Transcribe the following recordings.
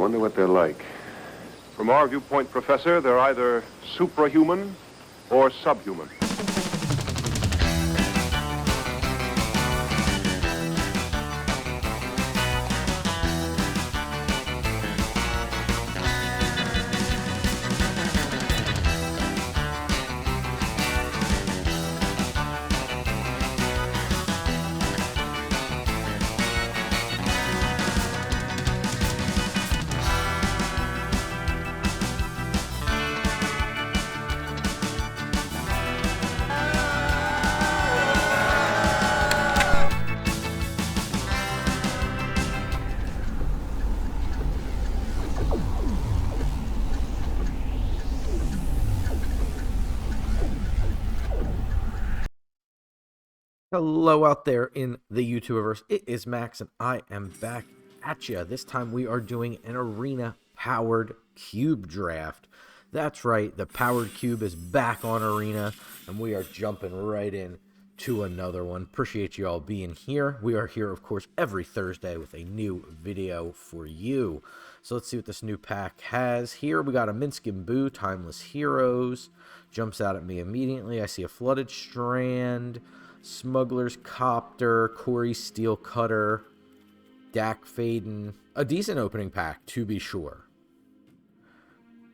wonder what they're like. From our viewpoint, Professor, they're either suprahuman or subhuman. Hello out there in the YouTubeverse. It is Max and I am back at ya. This time we are doing an arena powered cube draft. That's right, the powered cube is back on arena and we are jumping right in to another one. Appreciate you all being here. We are here, of course, every Thursday with a new video for you. So let's see what this new pack has here. We got a Minsk and Boo, Timeless Heroes. Jumps out at me immediately. I see a Flooded Strand, Smuggler's Copter, Corey Steel Cutter, Dak Faden. A decent opening pack, to be sure.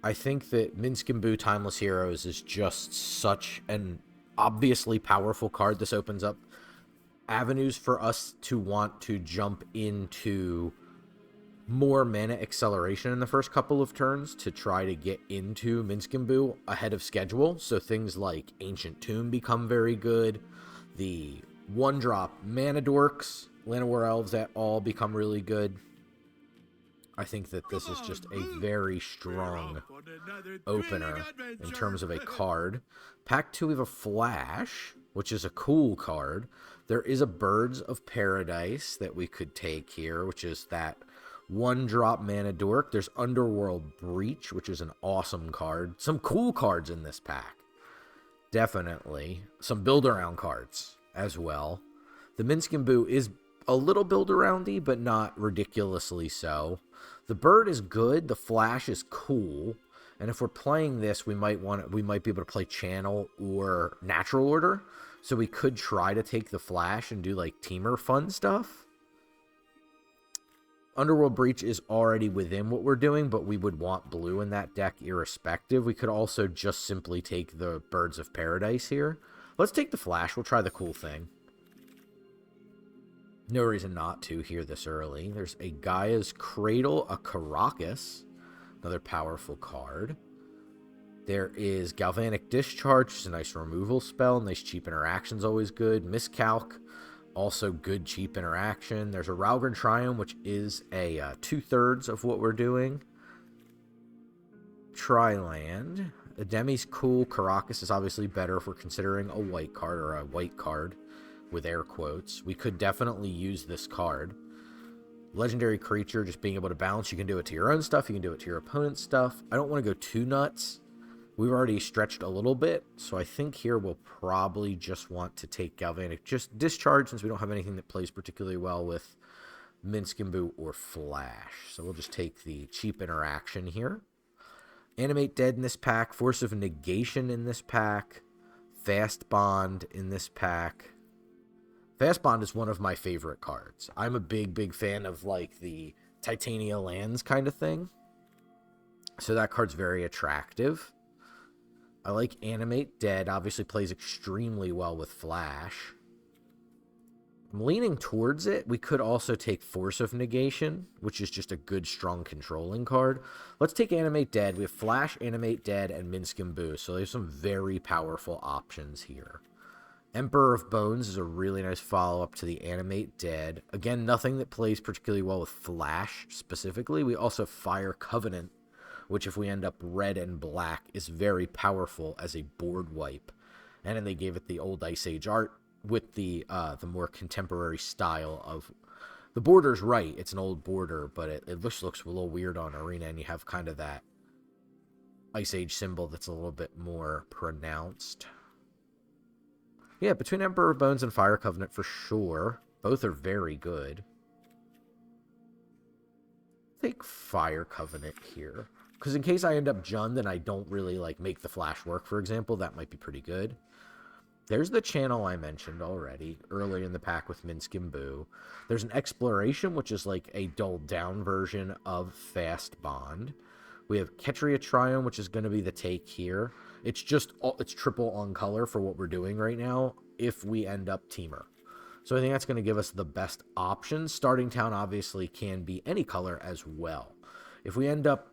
I think that Minsk and Boo Timeless Heroes is just such an obviously powerful card. This opens up avenues for us to want to jump into more mana acceleration in the first couple of turns to try to get into Minsk and Boo ahead of schedule. So things like Ancient Tomb become very good. The one-drop Mana Dorks, Llanowar Elves at all become really good. I think that this is just a very strong opener in terms of a card. Pack 2, we have a Flash, which is a cool card. There is a Birds of Paradise that we could take here, which is that one-drop Mana Dork. There's Underworld Breach, which is an awesome card. Some cool cards in this pack. Definitely. Some build-around cards as well. The Minsk and Boo is a little build-aroundy, but not ridiculously so. The Bird is good. The Flash is cool. And if we're playing this, we might be able to play Channel or Natural Order. So we could try to take the Flash and do like Teamer fun stuff. Underworld Breach is already within what we're doing, but we would want blue in that deck irrespective. We could also just simply take the Birds of Paradise here. Let's take the Flash. We'll try the cool thing. No reason not to here this early. There's a Gaia's Cradle, a Caracas, another powerful card. There is Galvanic Discharge, which is a nice removal spell. Nice cheap interaction's always good. Miscalc. Also good cheap interaction. There's a Ralgren Triumph, which is a 2/3 of what we're doing. Triland. Ademi's cool. Caracas is obviously better if we're considering a white card, or a white card with air quotes. We could definitely use this card. Legendary Creature, just being able to bounce. You can do it to your own stuff. You can do it to your opponent's stuff. I don't want to go too nuts. We've already stretched a little bit, so I think here we'll probably just want to take Galvanic Discharge, since we don't have anything that plays particularly well with Minsk and Boo or Flash. So we'll just take the cheap interaction here. Animate Dead in this pack, Force of Negation in this pack, Fast Bond in this pack. Fast Bond is one of my favorite cards. I'm a big fan of like the Titania lands kind of thing. So that card's very attractive. I like Animate Dead. Obviously plays extremely well with Flash. I'm leaning towards it. We could also take Force of Negation, which is just a good, strong controlling card. Let's take Animate Dead. We have Flash, Animate Dead, and Minsk and Boo. So there's some very powerful options here. Emperor of Bones is a really nice follow-up to the Animate Dead. Again, nothing that plays particularly well with Flash specifically. We also have Fire Covenant, which if we end up red and black is very powerful as a board wipe. And then they gave it the old Ice Age art with the more contemporary style of... The border's right, it's an old border, but it looks a little weird on Arena, and you have kind of that Ice Age symbol that's a little bit more pronounced. Yeah, between Emperor of Bones and Fire Covenant for sure. Both are very good. Take Fire Covenant here. Because in case I end up Jund and I don't really, like, make the flash work, for example, that might be pretty good. There's the channel I mentioned already, earlier in the pack with Minsc and Boo. There's an Exploration, which is like a dulled-down version of Fast Bond. We have Ketria Triome, which is going to be the take here. It's just, it's triple on color for what we're doing right now if we end up Teamer. So I think that's going to give us the best options. Starting Town obviously can be any color as well. If we end up,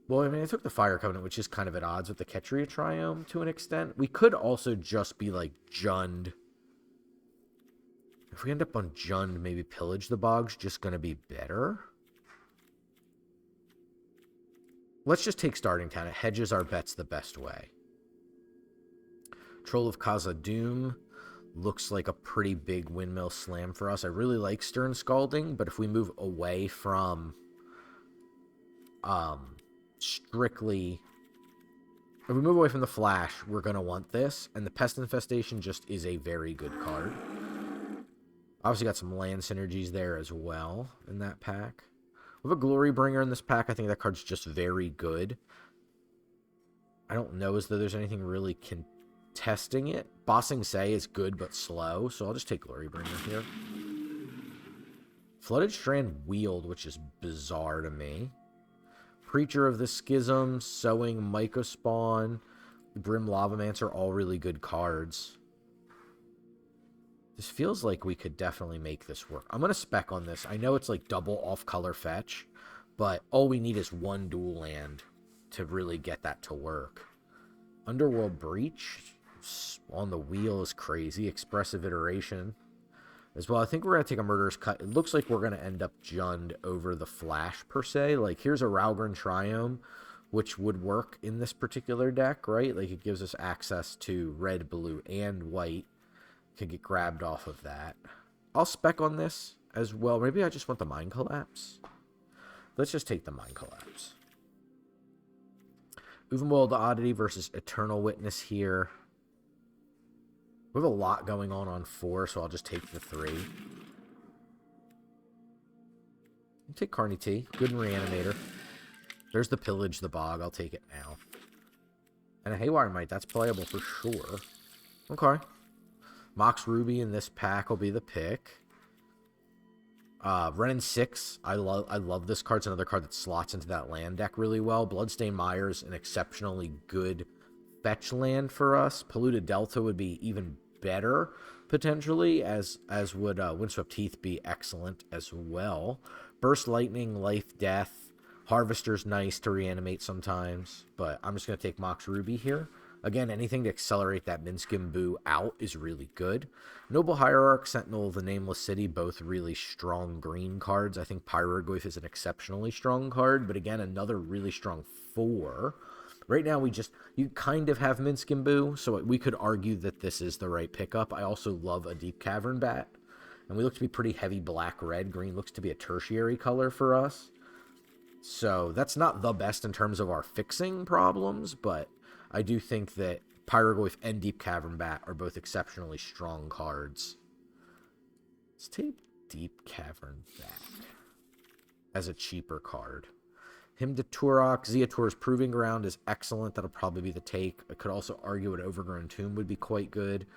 well, I mean, I took the Fire Covenant, which is kind of at odds with the Ketria Triome to an extent. We could also just be like Jund. If we end up on Jund, maybe Pillage the Bog's just going to be better. Let's just take Starting Town. It hedges our bets the best way. Troll of Khazad-dûm looks like a pretty big windmill slam for us. I really like Stern Scalding, but if we move away from strictly, if we move away from the flash, we're going to want this, and the Pest Infestation just is a very good card. Obviously got some land synergies there as well in that pack. We have a Glory Bringer in this pack. I think that card's just very good. I don't know as though there's anything really contesting it. Bossing Say is good but slow, so I'll just take Glory Bringer here. Flooded Strand Wield, which is bizarre to me. Preacher of the Schism, Sowing, Mycospawn, Brim Lavamancer, all really good cards. This feels like we could definitely make this work. I'm going to spec on this. I know it's like double off-color fetch, but all we need is one dual land to really get that to work. Underworld Breach on the wheel is crazy. Expressive Iteration as well. I think we're going to take a Murderous Cut. It looks like we're going to end up Jund over the flash, per se. Like, here's a Ralgren Triome, which would work in this particular deck, right? Like, it gives us access to red, blue, and white. Could get grabbed off of that. I'll spec on this as well. Maybe I just want the Mind Collapse. Let's just take the Mind Collapse. Uvenwald Oddity versus Eternal Witness here. We have a lot going on 4, so I'll just take the 3. I'll take Carney T. Good Reanimator. There's the Pillage the Bog. I'll take it now. And a Haywire Mite. That's playable for sure. Okay. Mox Ruby in this pack will be the pick. Renin 6. I love this card. It's another card that slots into that land deck really well. Bloodstained Mire's an exceptionally good fetch land for us. Polluted Delta would be even better, potentially, as would Windswept Heath be excellent as well. Burst Lightning, Life, Death. Harvester's nice to reanimate sometimes, but I'm just going to take Mox Ruby here. Again, anything to accelerate that Minsc and Boo out is really good. Noble Hierarch, Sentinel of the Nameless City, both really strong green cards. I think Pyrogoyf is an exceptionally strong card, but again, another really strong 4. Right now, you kind of have Minsc and Boo, so we could argue that this is the right pickup. I also love a Deep Cavern Bat, and we look to be pretty heavy black-red. Green looks to be a tertiary color for us. So that's not the best in terms of our fixing problems, but I do think that Pyrogoyf and Deep Cavern Bat are both exceptionally strong cards. Let's take Deep Cavern Bat as a cheaper card. Hymn to Turok, Zeator's Proving Ground is excellent. That'll probably be the take. I could also argue an Overgrown Tomb would be quite good.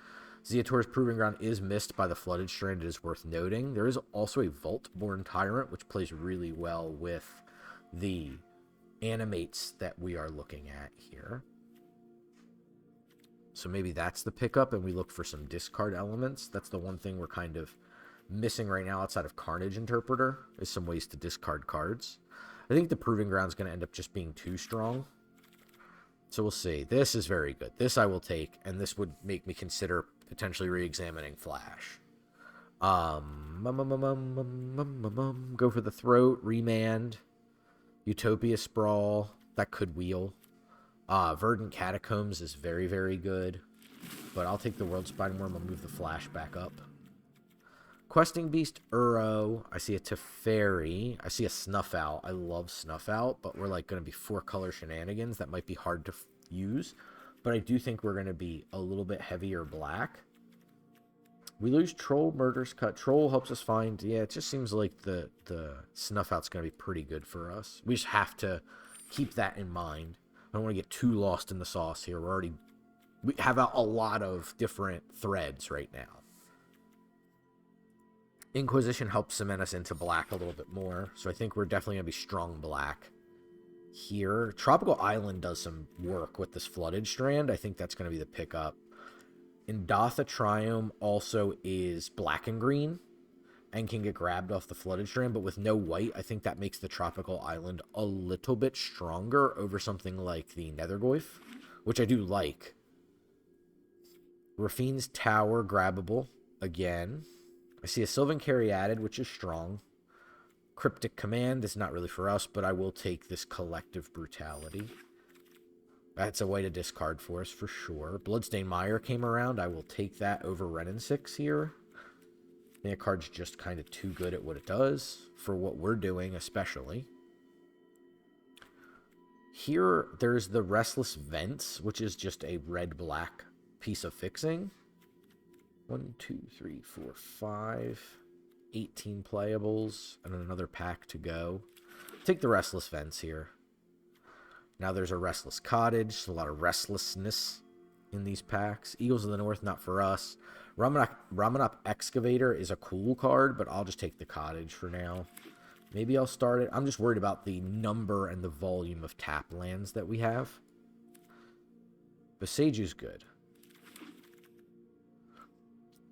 Zeator's Proving Ground is missed by the Flooded Strand. It is worth noting. There is also a Vault-Born Tyrant, which plays really well with the animates that we are looking at here. So maybe that's the pickup, and we look for some discard elements. That's the one thing we're kind of missing right now outside of Carnage Interpreter, is some ways to discard cards. I think the Proving Ground is going to end up just being too strong. So we'll see. This is very good. This I will take, and this would make me consider potentially re-examining Flash. Go for the Throat, Remand, Utopia Sprawl. That could wheel. Verdant Catacombs is very, very good. But I'll take the World Spiderworm. I'll move the Flash back up. Questing Beast, Uro. I see a Teferi. I see a Snuff Out. I love Snuff Out, but we're like going to be 4-color shenanigans. That might be hard to use. But I do think we're going to be a little bit heavier black. We lose Troll, Murder's Cut. Troll helps us find... Yeah, it just seems like the Snuff Out's going to be pretty good for us. We just have to keep that in mind. I don't want to get too lost in the sauce here. We have a lot of different threads right now. Inquisition helps cement us into black a little bit more. So I think we're definitely going to be strong black here. Tropical Island does some work with this Flooded Strand. I think that's going to be the pickup. Indatha Triome also is black and green and can get grabbed off the Flooded Strand, but with no white, I think that makes the Tropical Island a little bit stronger over something like the Nethergoyf, which I do like. Rafine's Tower, grabbable again. I see a Sylvan Caryatid, which is strong. Cryptic Command is not really for us, but I will take this Collective Brutality. That's a way to discard for us for sure. Bloodstained Mire came around. I will take that over Renin 6 here. I think that card's just kind of too good at what it does for what we're doing, especially. Here, there's the Restless Vents, which is just a red-black piece of fixing. 1, 2, 3, 4, 5. 18 playables and another pack to go. Take the Restless Vents here. Now there's a Restless Cottage, a lot of restlessness in these packs. Eagles of the North, not for us. Ramunap Excavator is a cool card, but I'll just take the Cottage for now. Maybe I'll start it. I'm just worried about the number and the volume of tap lands that we have. Boseju's good.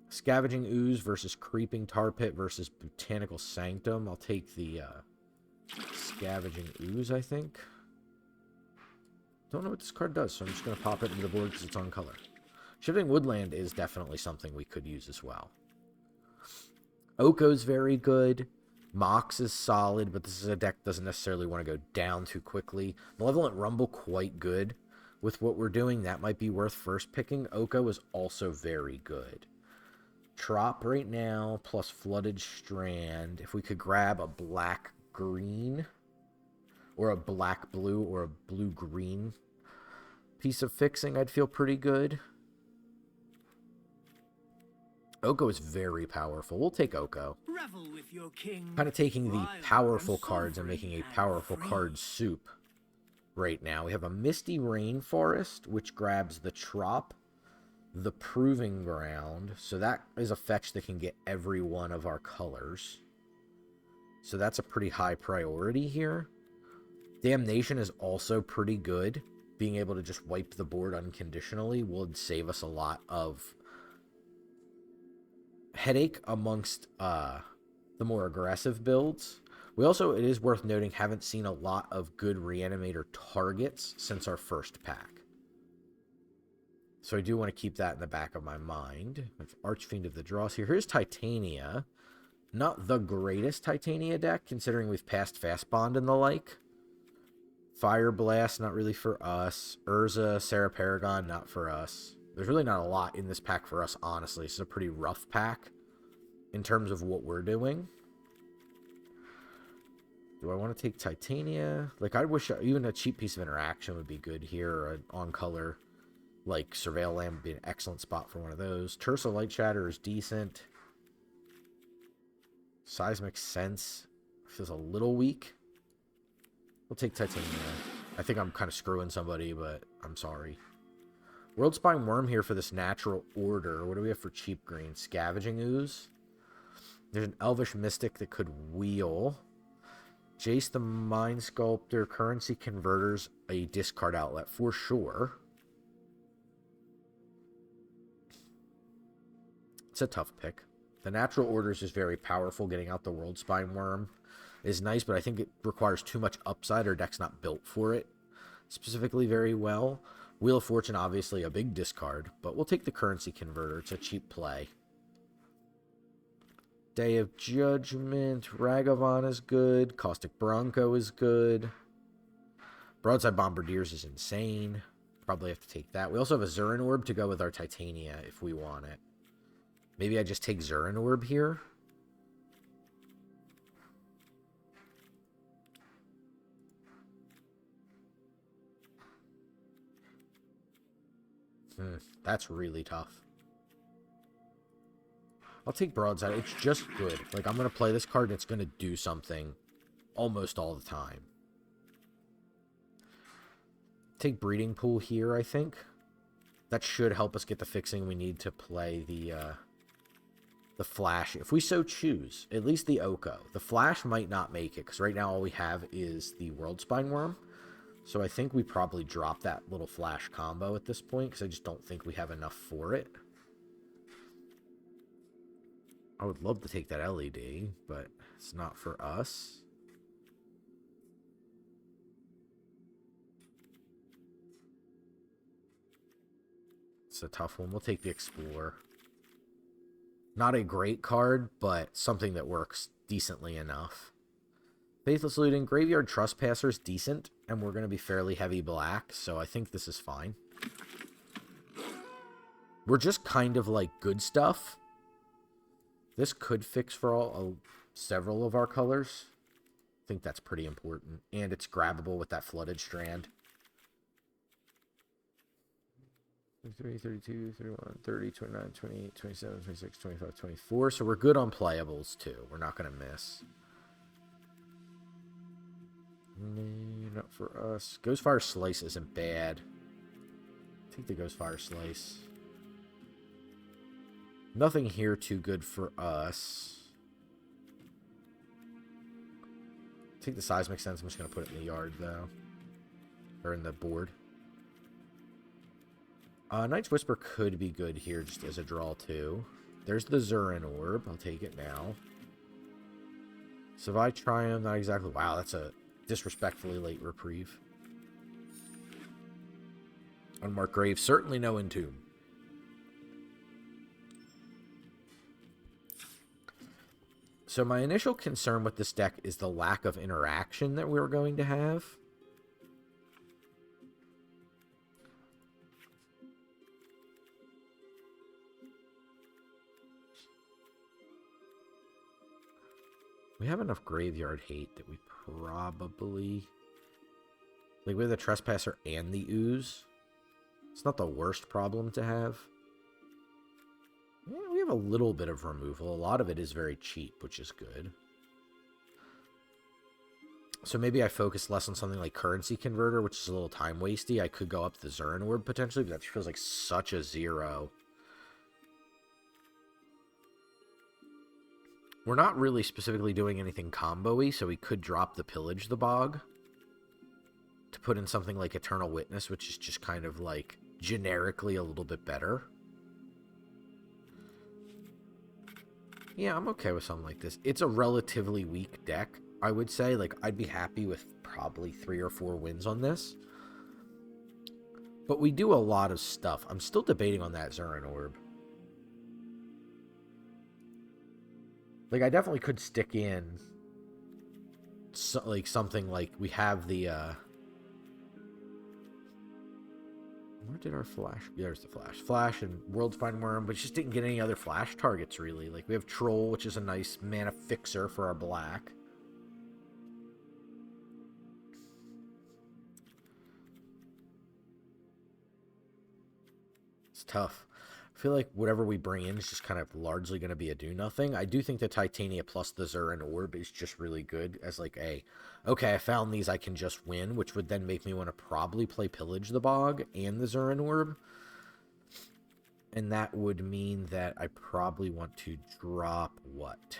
Scavenging Ooze versus Creeping Tar Pit versus Botanical Sanctum. I'll take the Scavenging Ooze, I think. Don't know what this card does, so I'm just going to pop it into the board because it's on color. Shifting Woodland is definitely something we could use as well. Oko's very good. Mox is solid, but this is a deck that doesn't necessarily want to go down too quickly. Malevolent Rumble, quite good. With what we're doing, that might be worth first picking. Oko is also very good. Trop right now, plus Flooded Strand. If we could grab a black-green, or a black-blue, or a blue-green piece of fixing, I'd feel pretty good. Oko is very powerful. We'll take Oko. Revel with your king. Kind of taking the powerful cards and making a powerful card soup right now. We have a Misty Rainforest, which grabs the Trop, the Proving Ground. So that is a fetch that can get every one of our colors. So that's a pretty high priority here. Damnation is also pretty good. Being able to just wipe the board unconditionally would save us a lot of headache amongst the more aggressive builds. We also, it is worth noting, haven't seen a lot of good Reanimator targets since our first pack. So I do want to keep that in the back of my mind. Archfiend of the Dross here. Here's Titania. Not the greatest Titania deck, considering we've passed Fast Bond and the like. Fire Blast, not really for us. Urza, Sarah Paragon, not for us. There's really not a lot in this pack for us, honestly. This is a pretty rough pack in terms of what we're doing. Do I want to take Titania? Like, I wish even a cheap piece of interaction would be good here. Or an on-color, like, Surveil Lamb would be an excellent spot for one of those. Tersa Light Shatter is decent. Seismic Sense feels a little weak. We'll take Titania. I think I'm kind of screwing somebody, but I'm sorry. Worldspine Worm here for this natural order. What do we have for cheap green? Scavenging Ooze. There's an Elvish Mystic that could wheel. Jace the Mind Sculptor. Currency Converters. A discard outlet for sure. It's a tough pick. The natural order is just very powerful. Getting out the Worldspine Worm is nice, but I think it requires too much upside. Our deck's not built for it specifically very well. Wheel of Fortune, obviously a big discard, but we'll take the Currency Converter. It's a cheap play. Day of Judgment. Ragavan is good. Caustic Bronco is good. Broadside Bombardiers is insane. Probably have to take that. We also have a Zurin Orb to go with our Titania if we want it. Maybe I just take Zurin Orb here. That's really tough. I'll take Broadside. It's just good. Like, I'm going to play this card, and it's going to do something almost all the time. Take Breeding Pool here, I think. That should help us get the fixing we need to play the Flash, if we so choose. At least the Oko. The Flash might not make it, because right now all we have is the World Spine Worm. So I think we probably drop that little Flash combo at this point, because I just don't think we have enough for it. I would love to take that LED, but it's not for us. It's a tough one. We'll take the Explorer. Not a great card, but something that works decently enough. Faithless Looting, Graveyard Trespasser's decent, and we're going to be fairly heavy black, so I think this is fine. We're just kind of like good stuff. This could fix for several of our colors. I think that's pretty important, and it's grabbable with that Flooded Strand. 33, 32, 31, 30, 29, 28, 27, 26, 25, 24. So we're good on playables, too. We're not going to miss. Not for us. Ghostfire Slice isn't bad. Take the Ghostfire Slice. Nothing here too good for us. Take the Seismic Sense. I'm just going to put it in the yard, though. Or in the board. Knight's Whisper could be good here just as a draw, too. There's the Zurin Orb. I'll take it now. Savai Triumph, not exactly. Wow, that's a disrespectfully late reprieve. Unmarked Grave, certainly no Entomb. So my initial concern with this deck is the lack of interaction that we're going to have. We have enough graveyard hate that we probably... Like, we have the Trespasser and the Ooze. It's not the worst problem to have. Yeah, we have a little bit of removal. A lot of it is very cheap, which is good. So maybe I focus less on something like Currency Converter, which is a little time-wasty. I could go up the Zurin Orb, potentially, but that feels like such a zero. We're not really specifically doing anything combo-y, so we could drop the Pillage the Bog to put in something like Eternal Witness, which is just kind of like generically a little bit better. Yeah, I'm okay with something like this. It's a relatively weak deck, I would say. Like, I'd be happy with probably 3 or 4 wins on this. But we do a lot of stuff. I'm still debating on that Zurin Orb. Like, I definitely could stick in like something like we have the where did our Flash? There's the Flash. Flash and World Spine Worm, but just didn't get any other Flash targets, really. Like, we have Troll, which is a nice mana fixer for our black. It's tough. I feel like whatever we bring in is just kind of largely going to be a do-nothing. I do think the Titania plus the Zurin Orb is just really good as like a, okay, I found these, I can just win, which would then make me want to probably play Pillage the Bog and the Zurin Orb. And that would mean that I probably want to drop what?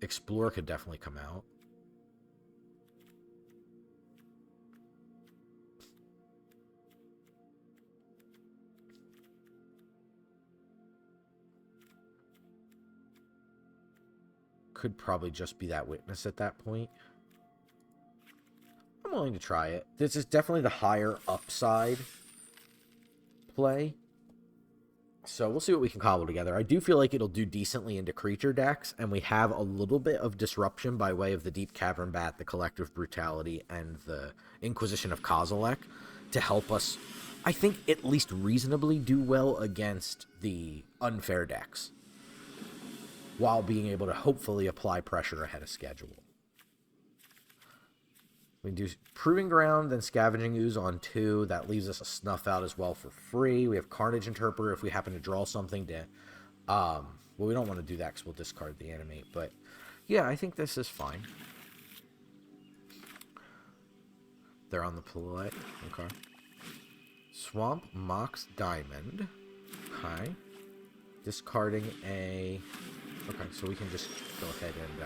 Explorer could definitely come out. Could probably just be that Witness at that point. I'm willing to try it. This is definitely the higher upside play. So we'll see what we can cobble together. I do feel like it'll do decently into creature decks, and we have a little bit of disruption by way of the Deep Cavern Bat, the Collective Brutality, and the Inquisition of Kozilek to help us, I think, at least reasonably do well against the unfair decks, while being able to hopefully apply pressure ahead of schedule. We can do Proving Ground, then Scavenging Ooze on 2. That leaves us a Snuff Out as well for free. We have Carnage Interpreter if we happen to draw something to... well, we don't want to do that because we'll discard the Animate. But, yeah, I think this is fine. They're on the play. Okay. Swamp, Mox, Diamond. Okay. Discarding a... Okay, so we can just go ahead and...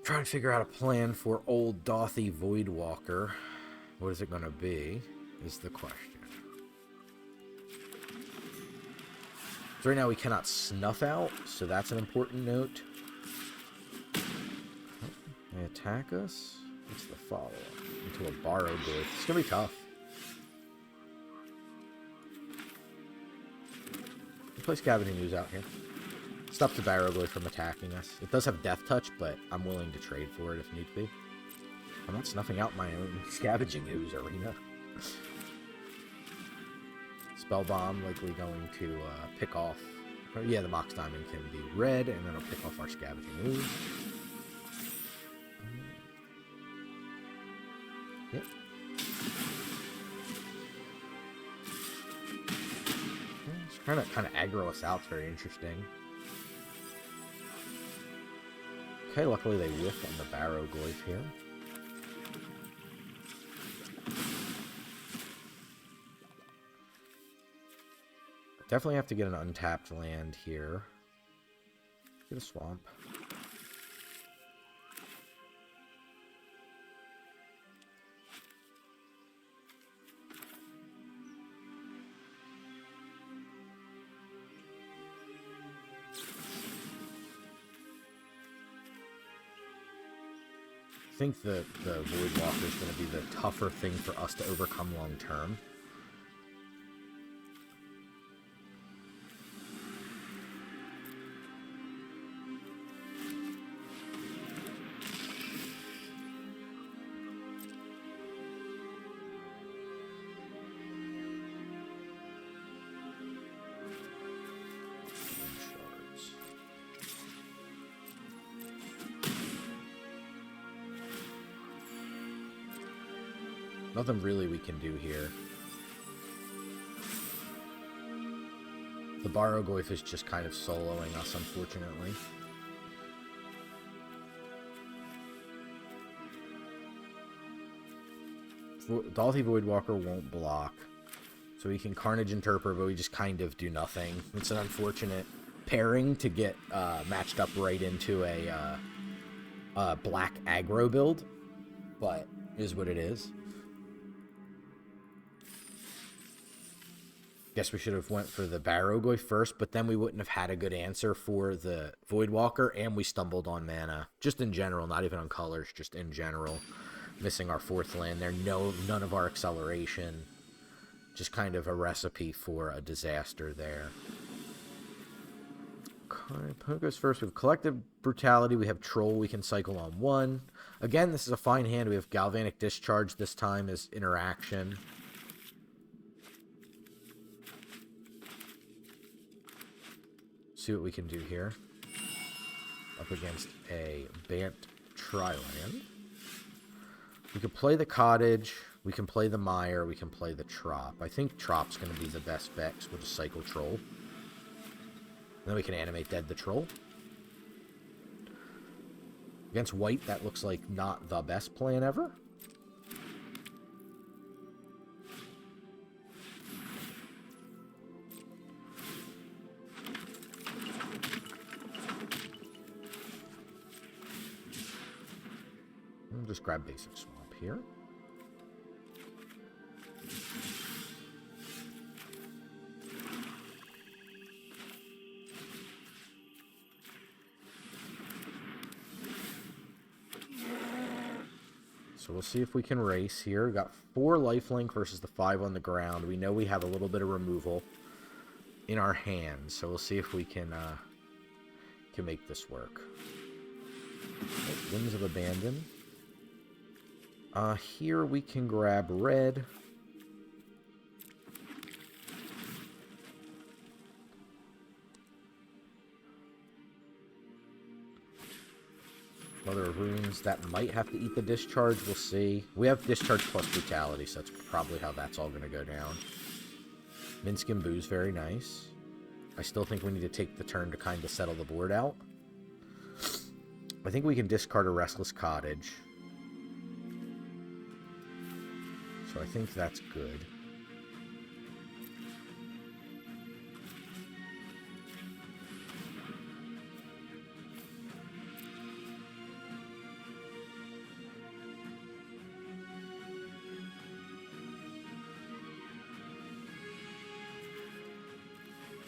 try and figure out a plan for old Dothy Voidwalker. What is it going to be, is the question. So right now we cannot snuff out, so that's an important note. They attack us. What's the follow-up? Into a Borrow Glyph. It's going to be tough. We play Scavenging Ooze out here. Stops the Barrowglyph from attacking us. It does have Death Touch, but I'm willing to trade for it if need be. I'm not snuffing out my own Scavenging Ooze Arena. Spell Bomb likely going to pick off... yeah, the Mox Diamond can be red, and then it'll pick off our Scavenging Ooze. Yep. It's trying to kind of aggro us out. It's very interesting. Okay, luckily they whiff on the Barrowglyph here. Definitely have to get an untapped land here. Get a swamp. I think the Voidwalker is going to be the tougher thing for us to overcome long term. Nothing really we can do here. The Barrowglyph is just kind of soloing us, unfortunately. Dothy Voidwalker won't block. So we can Carnage Interpreter, but we just kind of do nothing. It's an unfortunate pairing to get matched up right into a black aggro build. But it is what it is. Guess we should have went for the Barrowglyph first, but then we wouldn't have had a good answer for the Voidwalker, and we stumbled on mana. Just in general, not even on colors, just in general. Missing our fourth land there. None of our acceleration. Just kind of a recipe for a disaster there. Okay, Poke goes first. We have Collective Brutality. We have Troll. We can cycle on 1. Again, this is a fine hand. We have Galvanic Discharge this time as interaction. See what we can do here. Up against a Bant Triland. We could play the Cottage. We can play the Mire. We can play the Trop. I think Trop's going to be the best bet because we'll just cycle Troll. And then we can animate Dead the Troll. Against White, that looks like not the best plan ever. We'll just grab basic swamp here. So we'll see if we can race here. We got 4 lifelink versus the 5 on the ground. We know we have a little bit of removal in our hands, so we'll see if we can make this work. Oh, Winds of Abandon. Here we can grab red. other runes that might have to eat the discharge. We'll see. We have discharge plus brutality, so that's probably how that's all going to go down. Minsc and Boo's very nice. I still think we need to take the turn to kind of settle the board out. I think we can discard a Restless Cottage. So I think that's good.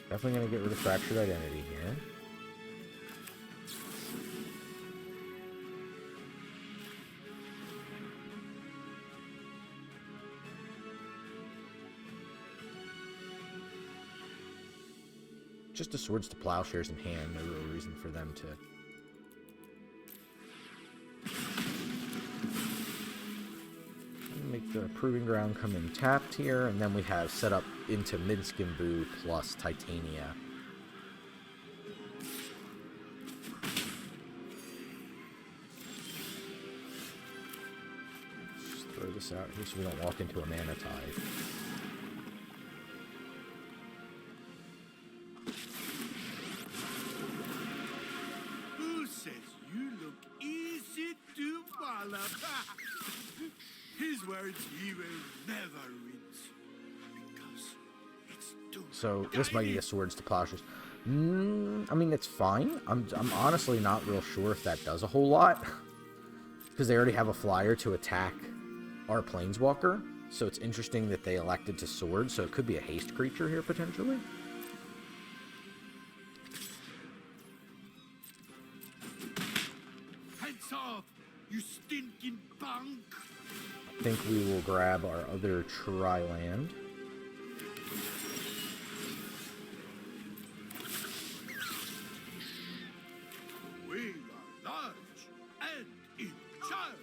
Definitely going to get rid of Fractured Identity here. Just a Swords to Plowshares in hand, no real reason for them to... Make the Proving Ground come in tapped here, and then we have set up into Minsc and Boo plus Titania. Just throw this out here so we don't walk into a Mana Tide. Who says you look easy to follow? His words he will never rinse, because it's too So this might be tiny. the Swords to Plowshares. I mean, it's fine. I'm honestly not real sure if that does a whole lot, because they already have a flyer to attack our Planeswalker. So it's interesting that they elected to Sword, so it could be a haste creature here potentially. Heads off, you stinking punk! I think we will grab our other Tri-Land. We are large and in charge.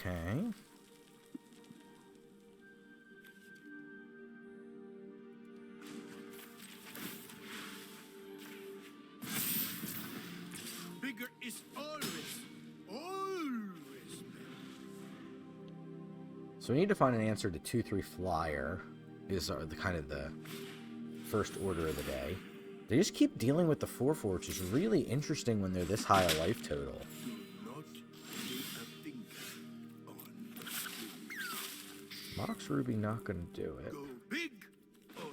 Okay. Bigger is always better. So we need to find an answer to 2/3 flyer is the kind of the first order of the day. They just keep dealing with the 4/4, which is really interesting when they're this high a life total. Do not lay a finger on the screw. Mox Ruby not going to do it. Go big or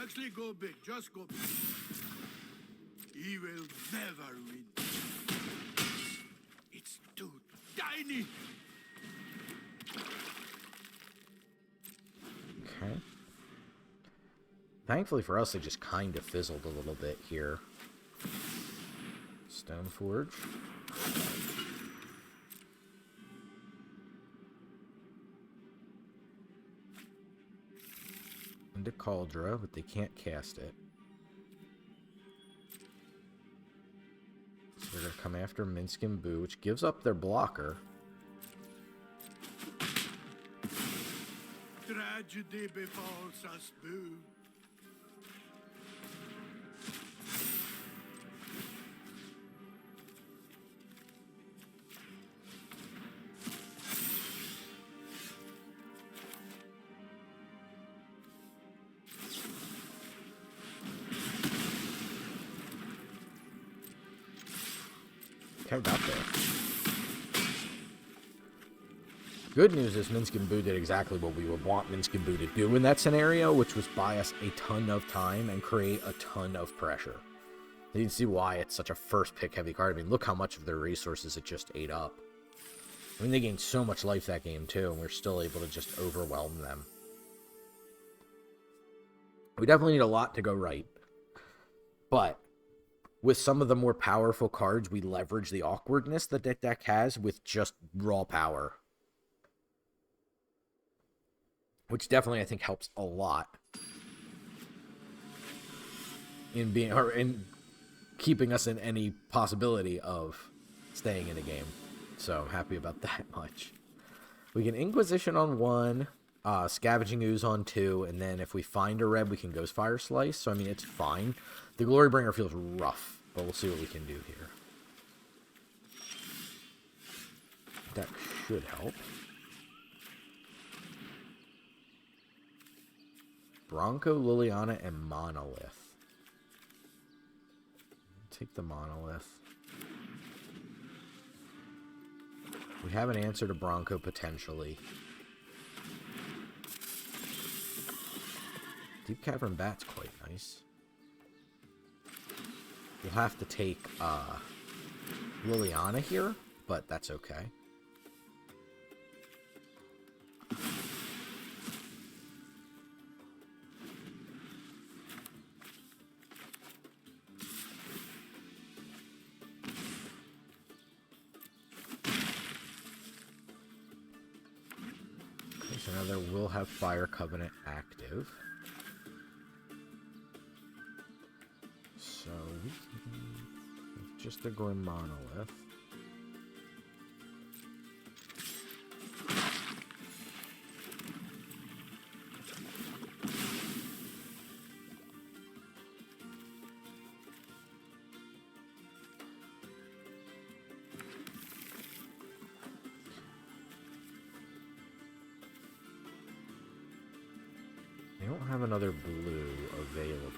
actually go big. Just go big. He will never win. It's too tiny. Okay. Thankfully for us, they just kind of fizzled a little bit here. Stoneforge. Into Cauldra, but they can't cast it. So they're going to come after Minsc and Boo, which gives up their blocker. Tragedy befalls us, Boo. Okay, got there. Good news is Minsc and Boo did exactly what we would want Minsc and Boo to do in that scenario, which was buy us a ton of time and create a ton of pressure. You can see why it's such a first pick heavy card. I mean, look how much of their resources it just ate up. I mean, they gained so much life that game too, and we're still able to just overwhelm them. We definitely need a lot to go right. But with some of the more powerful cards, we leverage the awkwardness that that deck has with just raw power. Which definitely, I think, helps a lot. in being or in keeping us in any possibility of staying in a game. So I'm happy about that much. We can Inquisition on 1, Scavenging Ooze on 2, and then if we find a red, we can Ghost Fire Slice. So I mean, it's fine. The Glorybringer feels rough, but we'll see what we can do here. That should help. Bronco, Liliana, and Monolith. Take the Monolith. We have an answer to Bronco, potentially. Deep Cavern Bat's quite nice. We'll have to take Liliana here, but that's okay. So now there will have Fire Covenant active. So we can just a Grim Monolith. I don't have another blue available.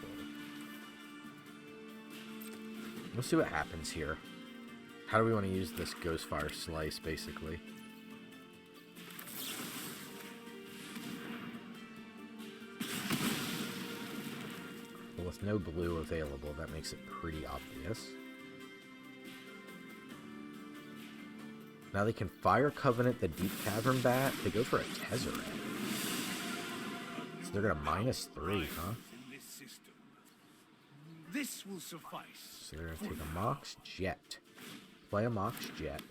We'll see what happens here. How do we want to use this Ghostfire Slice, basically? Well, with no blue available, that makes it pretty obvious. Now they can Fire Covenant the Deep Cavern Bat. They go for a Tezzeret. So they're going to -3, huh? This will suffice. So they're going to take a Mox Jet. Play a Mox Jet.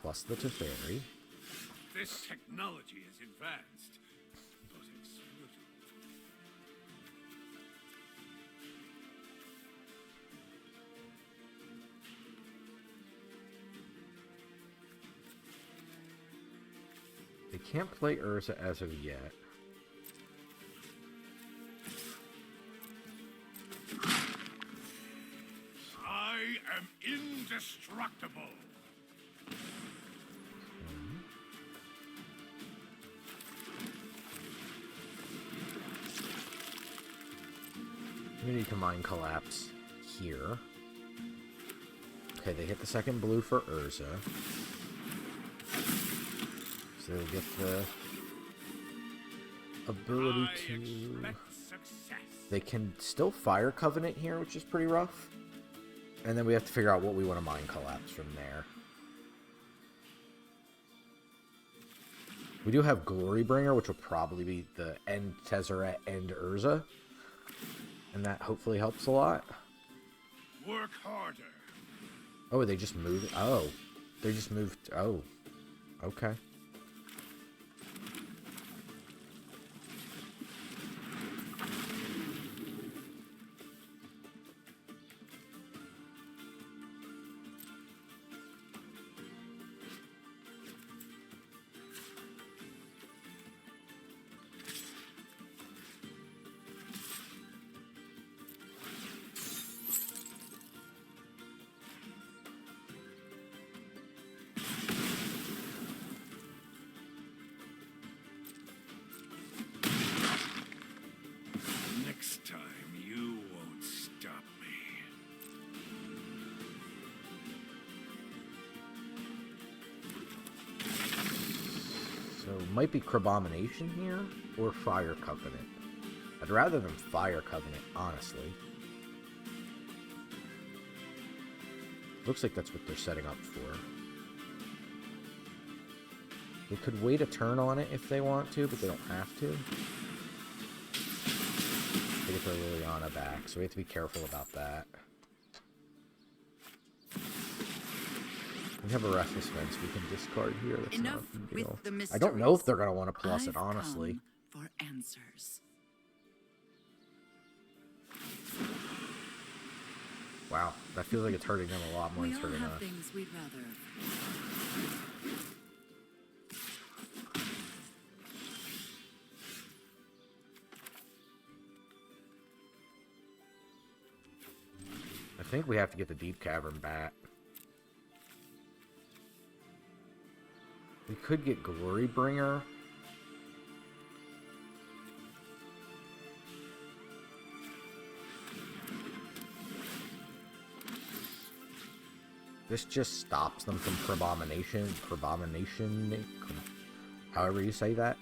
Plus the Teferi. This technology is advanced, but it's futile. They can't play Urza as of yet. I am indestructible. Community Combine Collapse here. Okay, they hit the second blue for Urza. So they'll get the ability to... They can still Fire Covenant here, which is pretty rough. And then we have to figure out what we want to Mind Collapse from there. We do have Glorybringer, which will probably be the end Tezzeret and Urza. And that hopefully helps a lot. Work harder. Oh, they just moved. Oh, they just moved. Oh, okay. Next time, you won't stop me. So might be Crabomination here or Fire Covenant. I'd rather them Fire Covenant, honestly. Looks like that's what they're setting up for. They could wait a turn on it if they want to, but they don't have to. They get their Liliana back, so we have to be careful about that. We have a Restless Fence we can discard here. That's not a big deal. I don't know if they're going to want to plus it, honestly. For answers. Wow, that feels like it's hurting them a lot more We than it's all hurting have us. things we'd rather. I think we have to get the Deep Cavern back. We could get Glorybringer. This just stops them from Probomination, however you say that.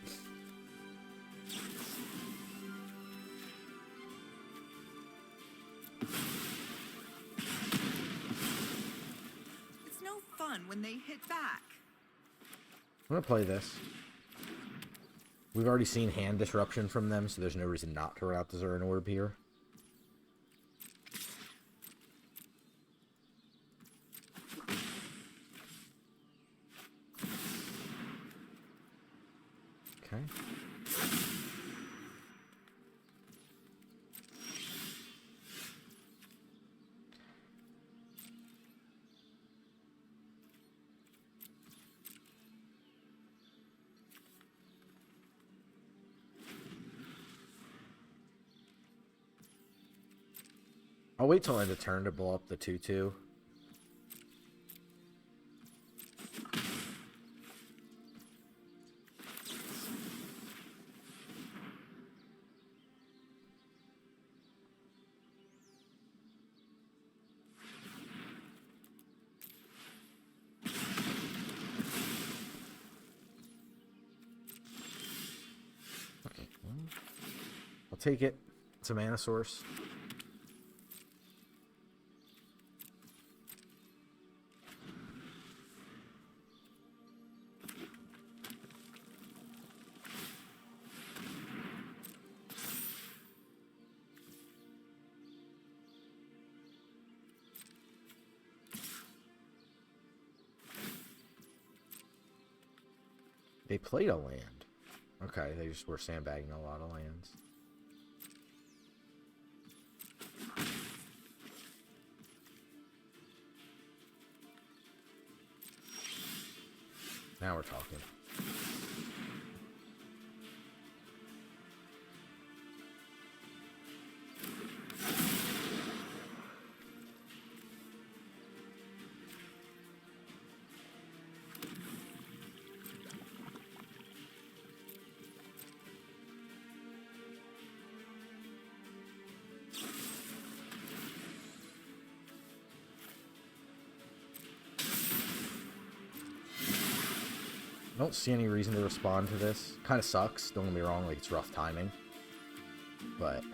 It's no fun when they hit back. I'm gonna play this. We've already seen hand disruption from them, so there's no reason not to run out the Zerrin Orb here. Okay. I'll wait till end of turn to blow up the 2/2. Okay. I'll take it. It's a mana source. They played a land. Okay, they just were sandbagging a lot of lands. Now we're talking. I don't see any reason to respond to this. Kind of sucks, don't get me wrong, like it's rough timing. But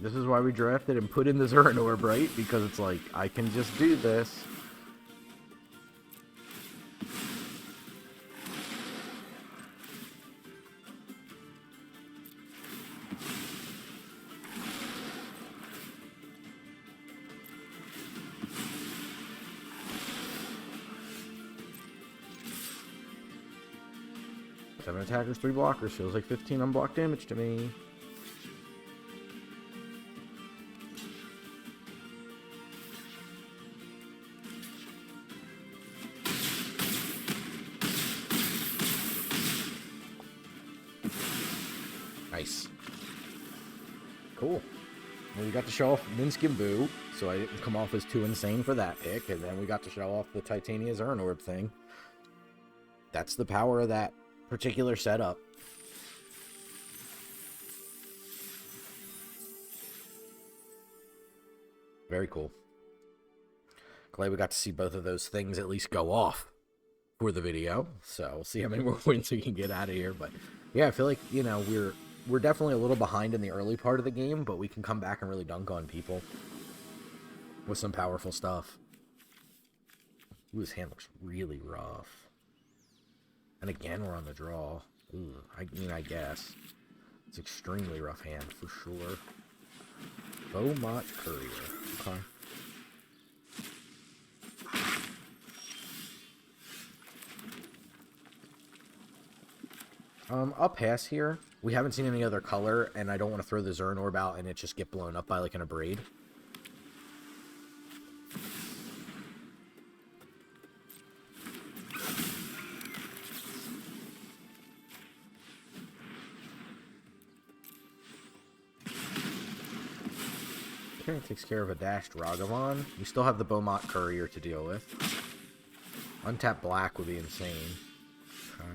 this is why we drafted and put in the Zerrin Orb, right? Because it's like, I can just do this. Seven attackers, 3 blockers. Feels like 15 unblocked damage to me. Nice. Cool. Well, we got to show off Minsc and Boo, so I didn't come off as too insane for that pick, and then we got to show off the Titania Zerrin Orb thing. that's the power of that particular setup. Very cool. Glad we got to see both of those things at least go off for the video. So we'll see how many more wins we can get out of here. But yeah, I feel like, you know, we're definitely a little behind in the early part of the game, but we can come back and really dunk on people with some powerful stuff. Ooh, his hand looks really rough. And again, we're on the draw. Ooh, I mean, I guess. It's extremely rough hand, for sure. Beaumont Courier. Okay. I'll pass here. We haven't seen any other color, and I don't want to throw the Zern Orb out and it just get blown up by, like, an Abrade. Okay, takes care of a dashed Ragavan. We still have the Beaumont Courier to deal with. Untap black would be insane. Okay.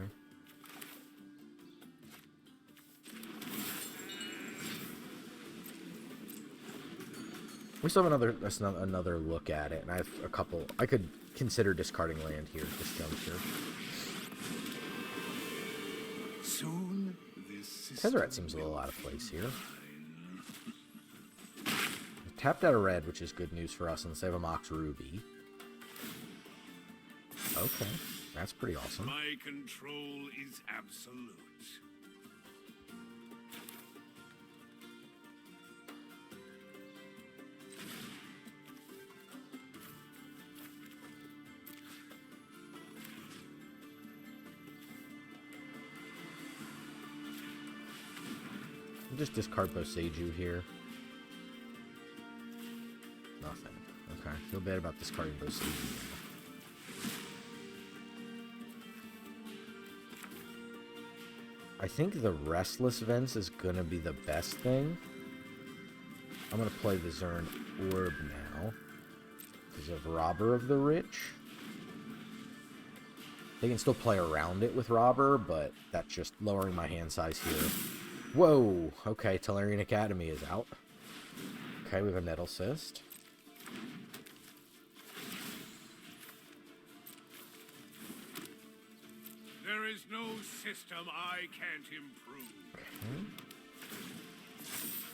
We still have another look at it, and I have a couple. I could consider discarding land here at this juncture. Soon, this Tezzeret seems a little out of place here. Tapped out a red, which is good news for us, and save a Mox Ruby. Okay, that's pretty awesome. My control is absolute. I'll just discard Boseiju here. Nothing. Okay, feel bad about discarding Boseiju. I think the Restless Vents is gonna be the best thing. I'm gonna play the Zern Orb now because of Robber of the Rich. They can still play around it with Robber, but that's just lowering my hand size here. Whoa! Okay, Tellurian Academy is out. Okay, we have a Nettle Cyst. There is no system I can't improve. Okay.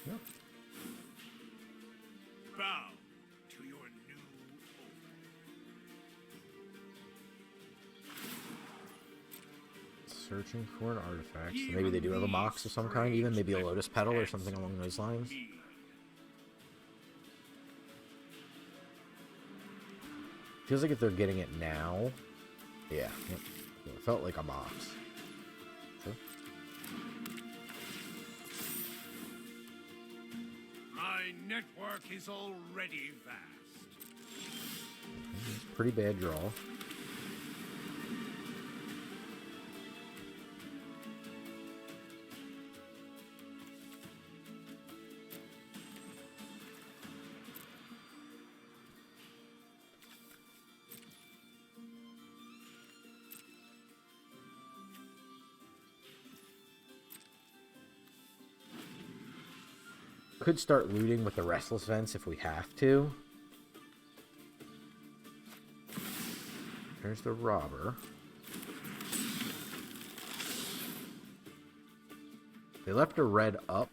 Yep. Bow to your new Searching for an artifact. So maybe they do have a Mox of some kind, even maybe a Lotus Petal or something along those lines. Feels like if they're getting it now, yeah, yep. It felt like a Mox. Sure. My network is already vast. It's a pretty bad draw. Could start looting with the Restless Vents if we have to. There's the Robber. They left a red up.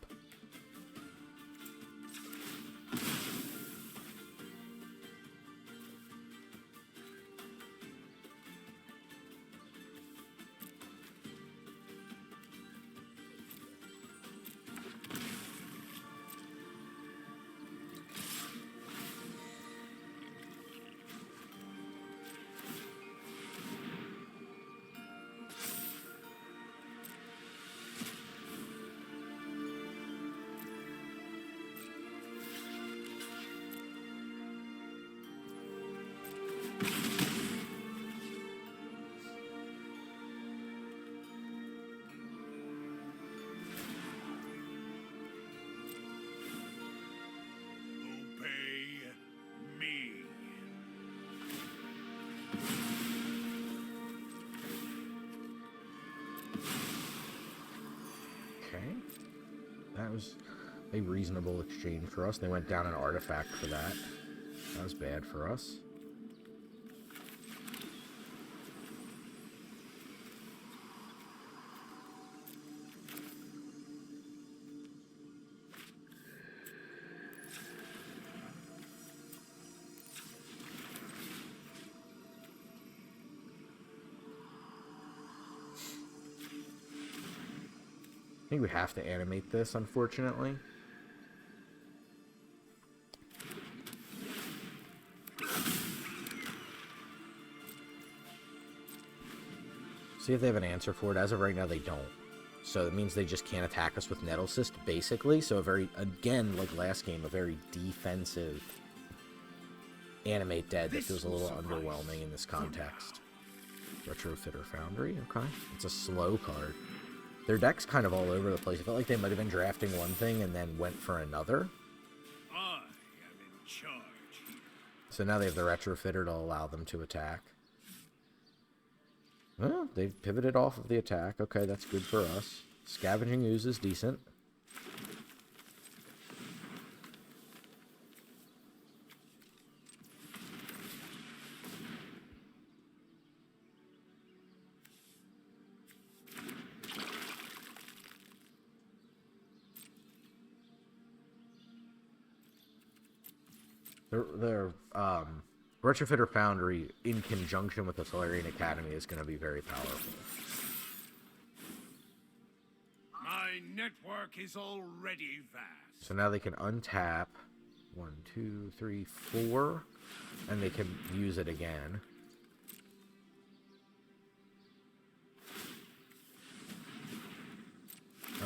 Okay. That was a reasonable exchange for us. They went down an artifact for that. That was bad for us. I think we have to animate this, unfortunately. See if they have an answer for it. As of right now, they don't. So it means they just can't attack us with Nettle Cyst, basically. So a very, again, like last game, a very defensive animate dead that feels a little underwhelming in this context. Retrofitter Foundry, okay. It's a slow card. Their deck's kind of all over the place. I felt like they might have been drafting one thing and then went for another. I am in charge here. So now they have the Retrofitter to allow them to attack. Well, they've pivoted off of the attack. Okay, that's good for us. Scavenging Ooze is decent. Their Retrofitter Foundry in conjunction with the Solarian Academy is going to be very powerful. My network is already vast. So now they can untap 1, 2, 3, 4, and they can use it again.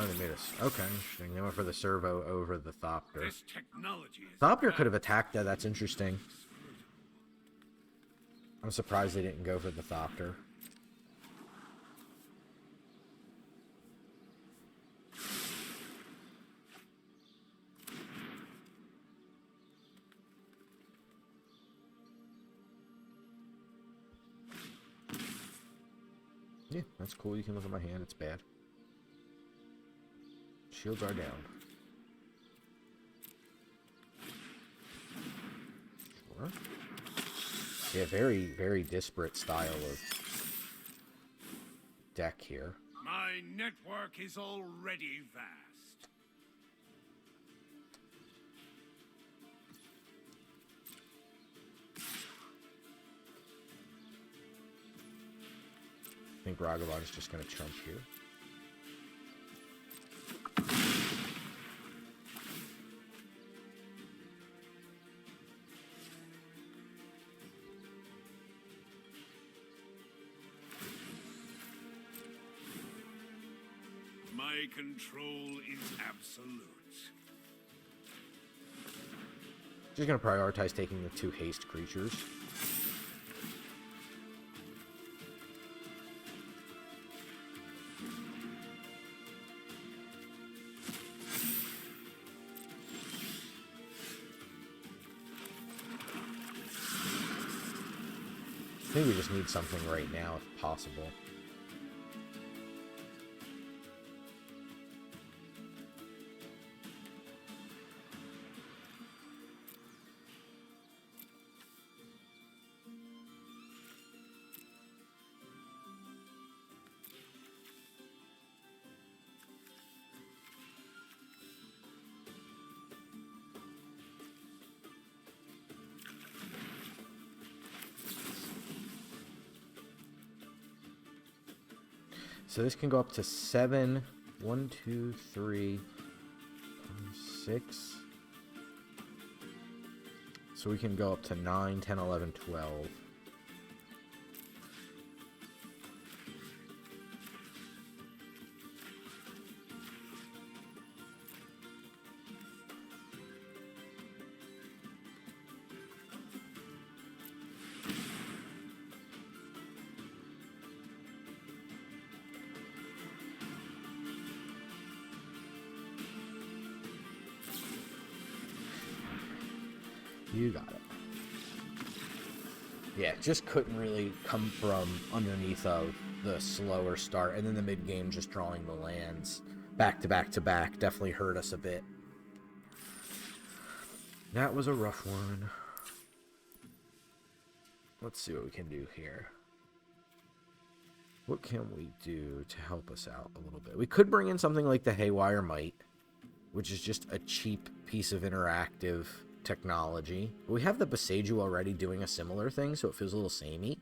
Oh, they made us. Okay, interesting. They went for the servo over the Thopter. This technology is Thopter could have attacked that. That's interesting. I'm surprised they didn't go for the Thopter. Yeah, that's cool. You can look at my hand. It's bad. Shields are down. Sure. Yeah, very, very disparate style of deck here. My network is already vast. I think Ragavan's just going to chump here. My control is absolute. Just going to prioritize taking the 2 haste creatures. I think we just need something right now, if possible. So this can go up to 7. 1, 2, 3, 6. So we can go up to 9, 10, 11, 12. You got it. Yeah, just couldn't really come from underneath of the slower start, and then the mid game just drawing the lands back to back to back definitely hurt us a bit. That was a rough one. Let's see what we can do here. What can we do to help us out a little bit? We could bring in something like the Haywire Might, which is just a cheap piece of interactive technology. We have the Boseiju already doing a similar thing, so it feels a little samey.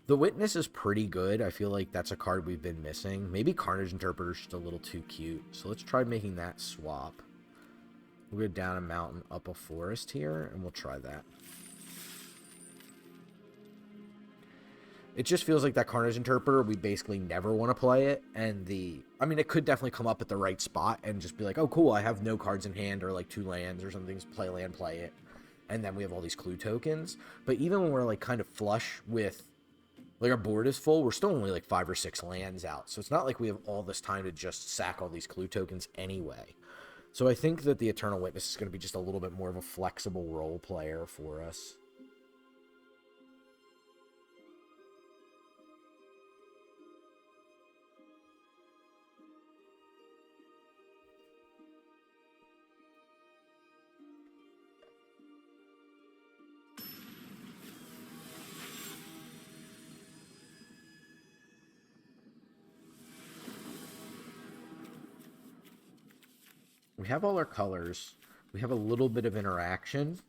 The Witness is pretty good. I feel like that's a card we've been missing. Maybe Carnage Interpreter's just a little too cute. So let's try making that swap. We'll go down a mountain, up a forest here, and we'll try that. It just feels like that Carnage Interpreter, we basically never want to play it. And I mean, it could definitely come up at the right spot and just be like, oh, cool, I have no cards in hand or like 2 lands or something. Play land, play it. And then we have all these clue tokens. But even when we're like kind of flush with, like our board is full, we're still only like 5 or 6 lands out. So it's not like we have all this time to just sack all these clue tokens anyway. So I think that the Eternal Witness is going to be just a little bit more of a flexible role player for us. We have all our colors. We have a little bit of interaction.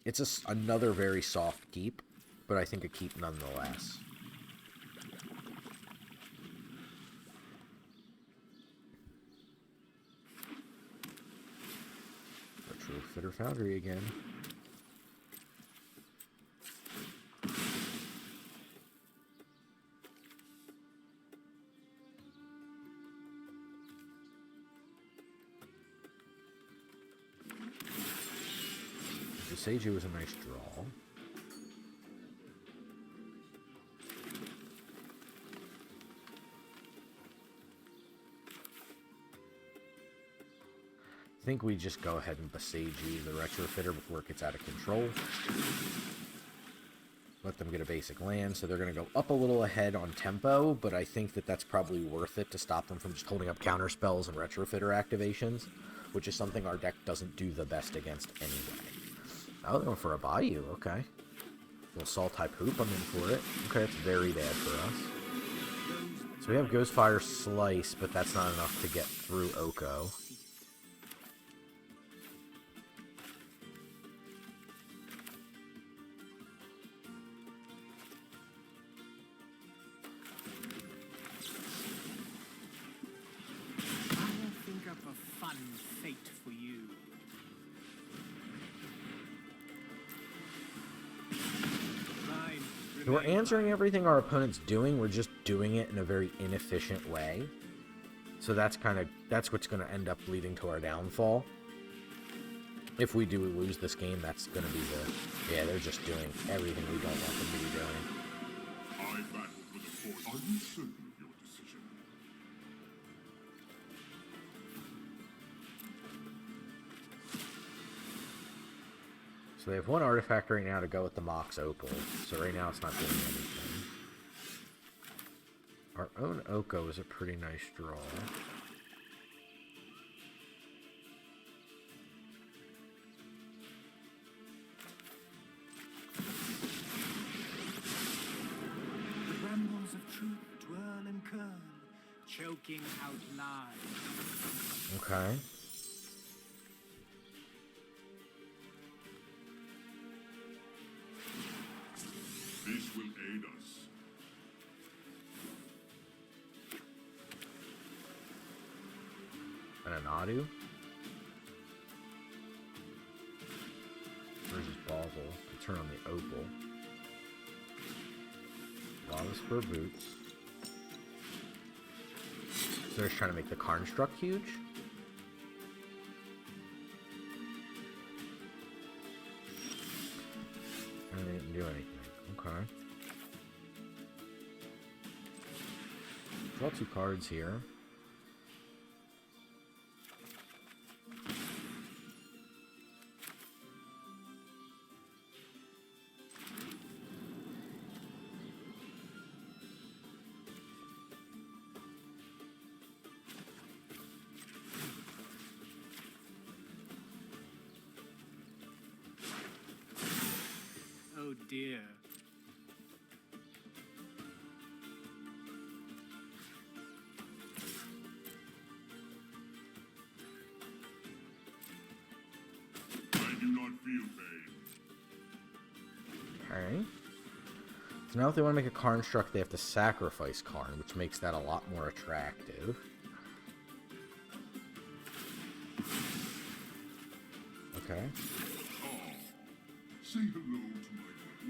It's another very soft keep, but I think a keep nonetheless. Retrofitter Foundry again. Boseiju was a nice draw. I think we just go ahead and Boseiju the Retrofitter before it gets out of control. Let them get a basic land, so they're going to go up a little ahead on tempo, but I think that that's probably worth it to stop them from just holding up counter spells and Retrofitter activations, which is something our deck doesn't do the best against anyway. Oh, they're going for a Bayou, okay. Little Soul type Hoop, I'm in for it. Okay, it's very bad for us. So we have Ghostfire Slice, but that's not enough to get through Oko. So we're answering everything our opponent's doing, we're just doing it in a very inefficient way. So that's what's going to end up leading to our downfall. If we do lose this game, that's going to be yeah, they're just doing everything we don't want them to be doing. I battled with a force. Are you certain of your decision? So they have 1 artifact right now to go with the Mox Opal. So right now it's not doing anything. Our own Oko is a pretty nice draw. The brambles of truth twirl and curl, choking out lies. Okay. This will aid us. And an Adu. Versus Bauble. Turn on the Opal. Lava Spur Boots. So they're just trying to make the Karnstruck huge. And they didn't do anything. Okay. Draw 2 cards here. dear. I do not feel pain. Okay. So now if they want to make a Karn struck, they have to sacrifice Karn, which makes that a lot more attractive. Okay. Say hello to my little.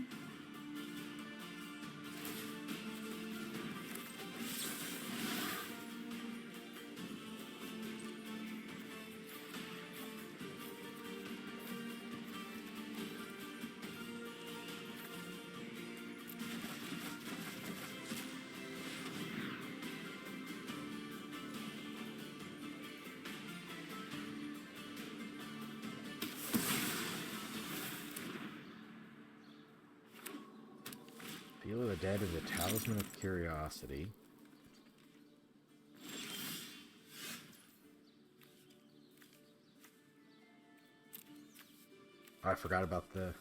Feel of the Dead is a talisman of curiosity. I forgot about the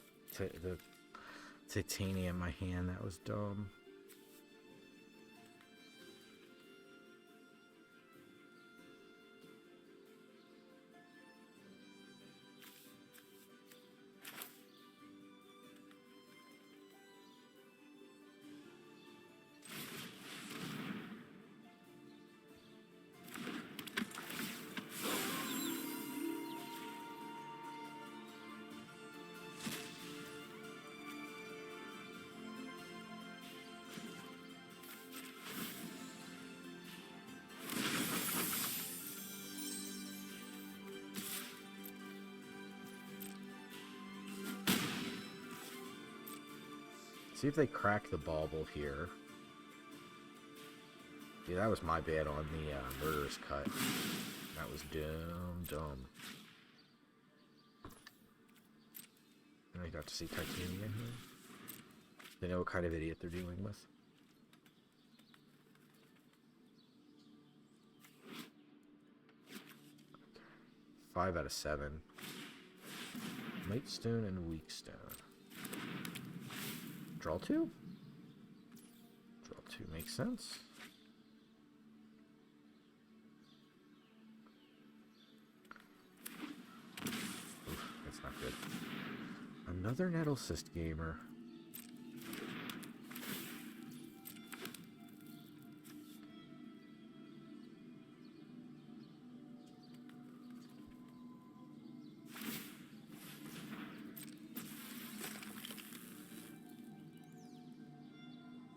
titanium in my hand. That was dumb. See if they crack the bauble here. Yeah, that was my bad on the murderous cut. That was dumb. And I got to see titanium here. They know what kind of idiot they're dealing with. Okay. 5 out of 7. Mightstone and Weakstone. Draw 2? Draw 2 makes sense. Oof, that's not good. Another Nettle Cyst gamer.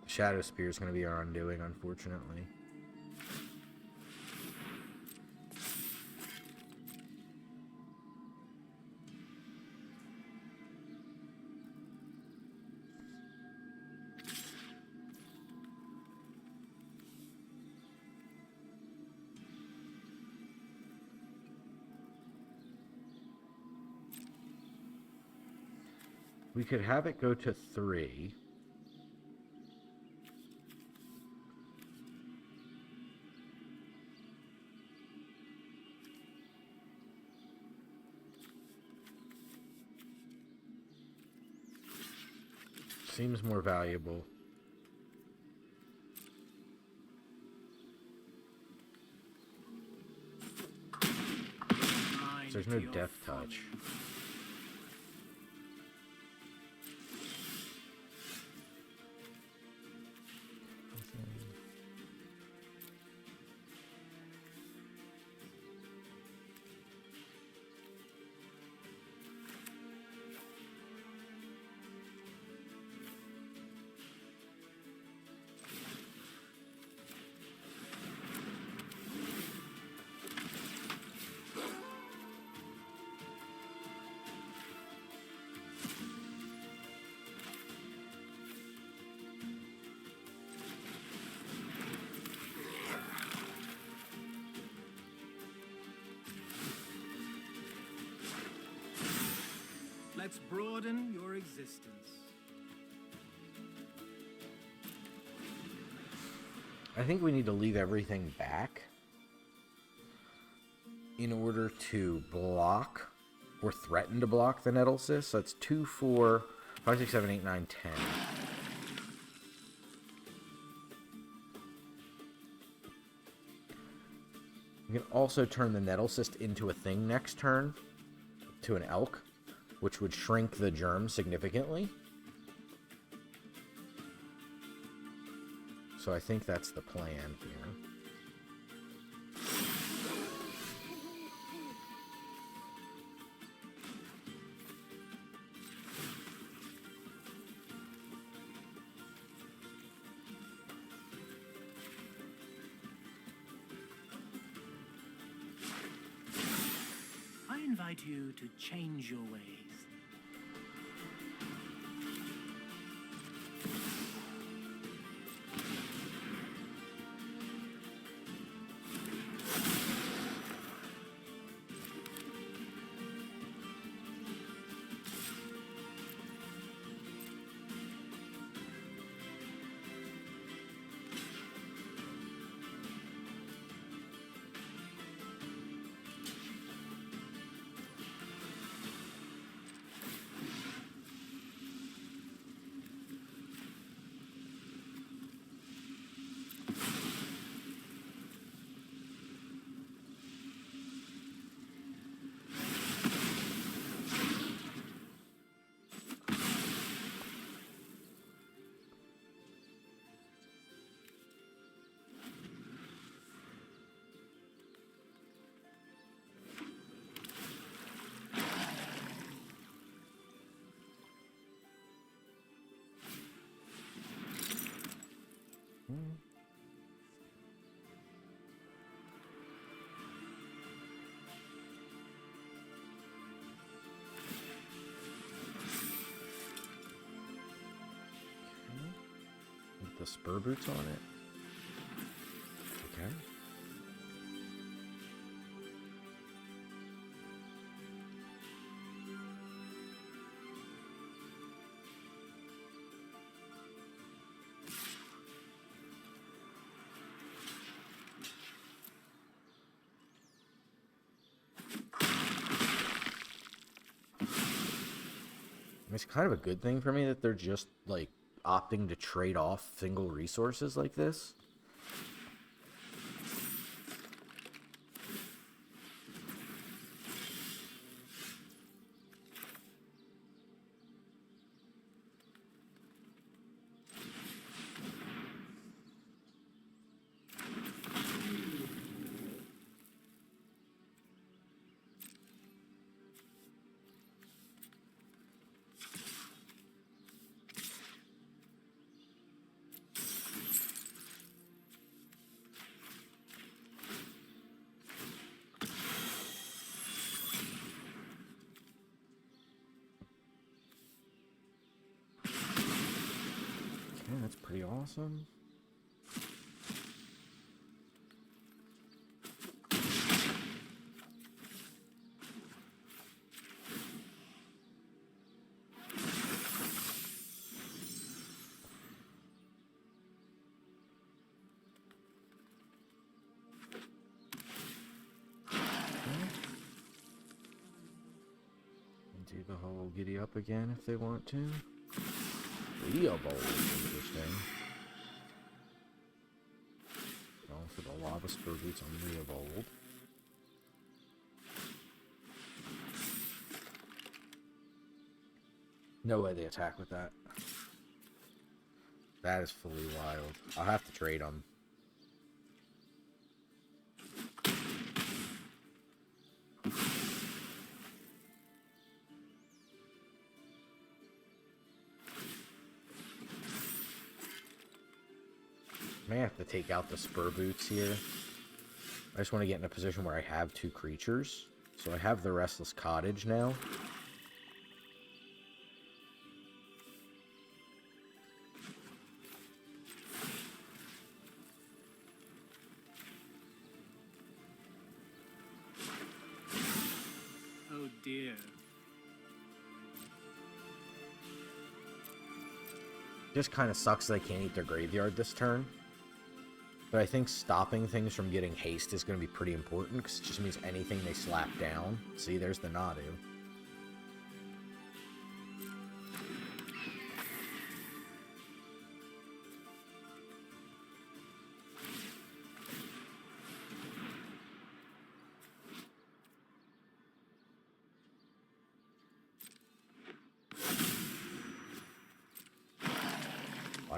Shadow Spear is going to be our undoing, unfortunately. We could have it go to 3. Seems more valuable. There's no death touch. Let's broaden your existence. I think we need to leave everything back in order to block or threaten to block the Nettle Cyst. So that's 2, 4, 5, 6, 7, 8, 9, 10. You can also turn the Nettle Cyst into a thing next turn to an elk, which would shrink the germ significantly. So I think that's the plan here. I invite you to change your ways. With the spur boots on it. Okay. It's kind of a good thing for me that they're just, like, opting to trade off single resources like this. Okay, that's pretty awesome. Do the whole giddy up again if they want to. Leo Bowl is interesting. Going for the lava spur boots on Leo Bowl. No way they attack with that. That is fully wild. I'll have to trade them. May have to take out the spur boots here. I just want to get in a position where I have two creatures. So I have the Restless Cottage now. Oh dear. Just kind of sucks that I can't eat their graveyard this turn. But I think stopping things from getting haste is going to be pretty important, because it just means anything they slap down. See, there's the Nadu.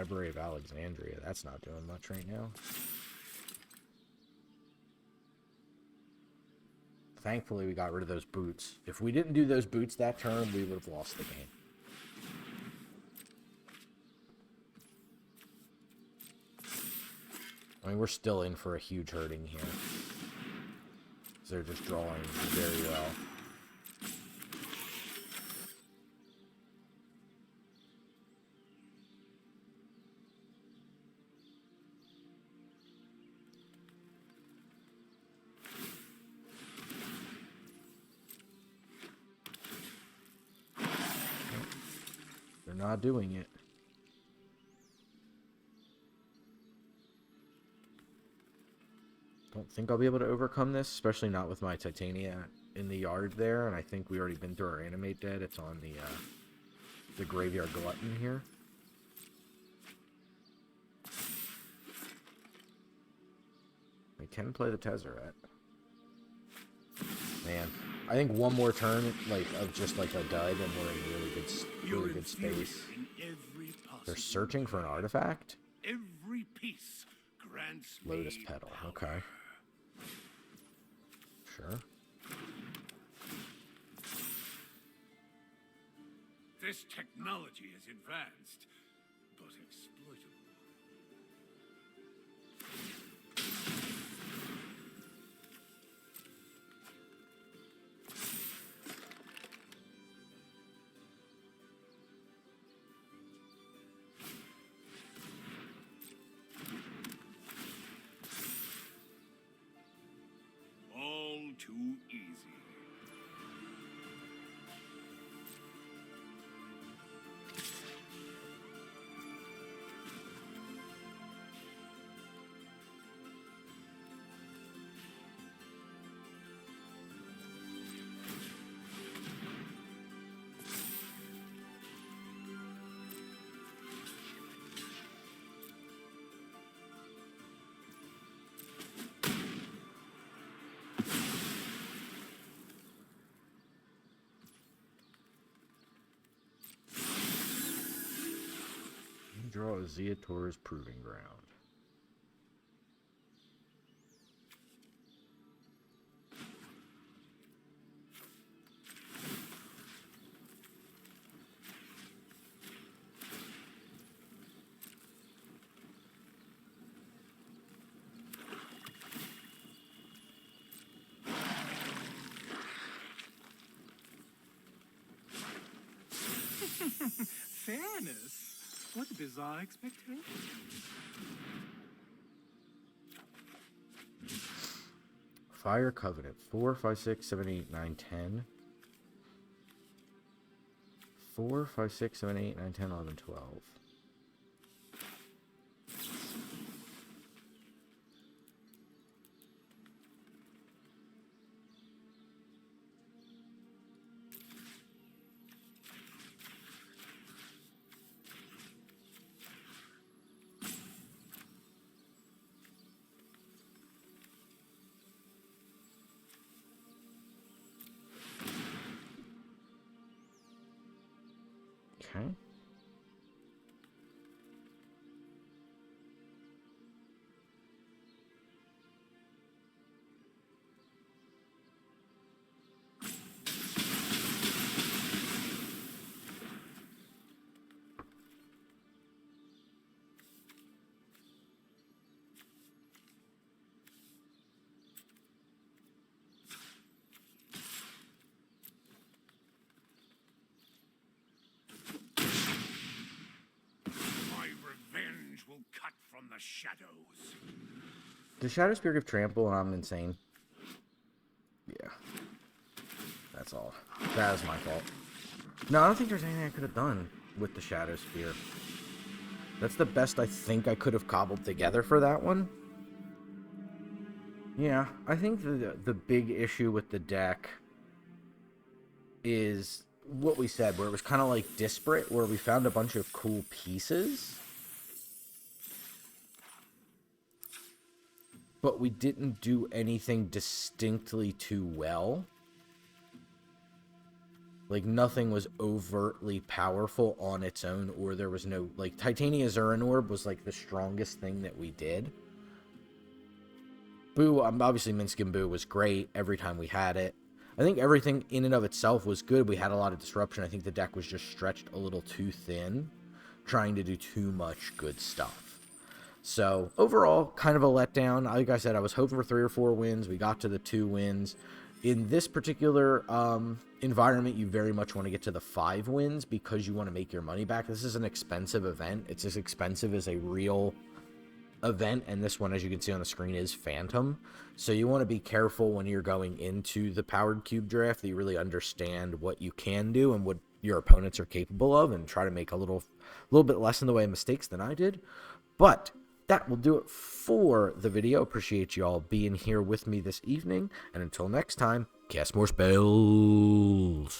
Library of Alexandria. That's not doing much right now. Thankfully, we got rid of those boots. If we didn't do those boots that turn, we would have lost the game. I mean, we're still in for a huge hurting here. They're just drawing very well. They're not doing it. Don't think I'll be able to overcome this, especially not with my Titania in the yard there. And I think we already been through our Animate Dead. It's on the Graveyard Glutton here. I can play the Tezzeret. Man, I think one more turn, like, of just like a dud, and we're in really good space. They're searching for an artifact. Every piece grants me Lotus Petal. power. Okay. Sure. This technology is advanced, but exploitable. All too easy. Draw a Zeator's Proving Ground. Fairness? What a bizarre expectation. Fire Covenant. 4, 5, 6, 7, 8, 9, 10. 4, 5, 6, 7, 8, 9, 10, 11, 12. Okay. My revenge will cut from the shadows. Does Shadow Spear give trample and I'm insane? Yeah. That's all. That is my fault. No, I don't think there's anything I could have done with the Shadow Spear. That's the best I think I could have cobbled together for that one. Yeah, I think the big issue with the deck is what we said, where it was kind of like disparate, where we found a bunch of cool pieces, but we didn't do anything distinctly too well. Like, nothing was overtly powerful on its own, or there was no, like, Titania Zurin Orb was, like, the strongest thing that we did. Boo, obviously Minskin Boo was great every time we had it. I think everything in and of itself was good. We had a lot of disruption. I think the deck was just stretched a little too thin, trying to do too much good stuff. So, overall, kind of a letdown. Like I said, I was hoping for 3 or 4 wins. We got to the 2 wins. In this particular environment, you very much want to get to the 5 wins because you want to make your money back. This is an expensive event. It's as expensive as a real event, and this one, as you can see on the screen, is Phantom. So you want to be careful when you're going into the Powered Cube draft that you really understand what you can do and what your opponents are capable of, and try to make a little bit less in the way of mistakes than I did. But that will do it for the video. Appreciate you all being here with me this evening, and until next time, cast more spells.